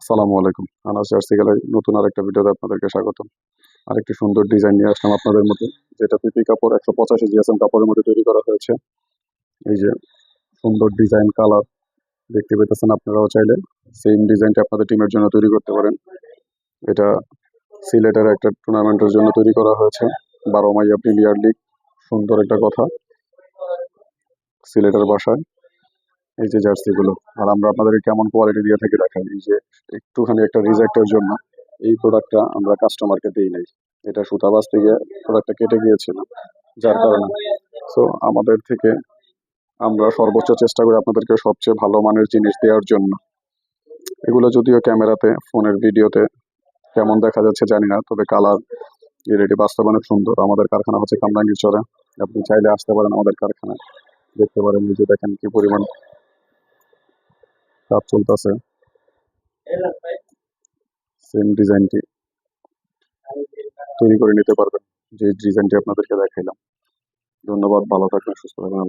আসসালামু আলাইকুম। Anas jersey gallery নতুন আরেকটা ভিডিওতে আপনাদেরকে স্বাগতম। আরেকটি সুন্দর ডিজাইন নিয়ে আসলাম আপনাদের মধ্যে, যেটা পিপি কাপড় 185 জিএসএম কাপড়ের মধ্যে তৈরি করা হয়েছে। এই যে সুন্দর ডিজাইন কালার দেখতে পেতেছেন, আপনারাও চাইলে সেম ডিজাইনটা আপনাদের টিমের জন্য তৈরি করতে পারেন। এটা সিলেটের একটা টুর্নামেন্টের জন্য তৈরি করা হয়েছে, 12 মাইয়া প্রিমিয়ার লিগ। সুন্দর একটা কথা, সিলেটের বাসায় এই যে জার্সিগুলো। আর আমরা আপনাদেরকে কেমন কোয়ালিটি দিয়ে থাকি দেখাই। এই যে একটুখানি একটা রিজেক্টের জন্য এই প্রোডাক্টটা আমরা কাস্টমারকে দিই নাই। এটা সুতাবাজ থেকে প্রোডাক্টটা কেটে গিয়েছিল, যার কারণে সো আমাদের থেকে আমরা সর্বোচ্চ চেষ্টা করি আপনাদেরকে সবচেয়ে ভালো মানের জিনিস দেওয়ার জন্য। এগুলো যদিও ক্যামেরাতে, ফোনের ভিডিওতে কেমন দেখা যাচ্ছে জানি না, তবে কালার রিয়েলিটি বাস্তবে অনেক সুন্দর। আমাদের কারখানা হচ্ছে কামরাঙ্গীরচরে। আপনি চাইলে আসতে পারেন আমাদের কারখানায়, দেখতে পারেন। নিজে দেখেন কি পরিমাণ কাজ চলতেছে। সেম ডিজাইনটি তৈরি করে নিতে পারবেন, যে ডিজাইনটি আপনাদেরকে দেখাইলাম। ধন্যবাদ, ভালো থাকবেন, সুস্থ থাকবেন। আল্লাহ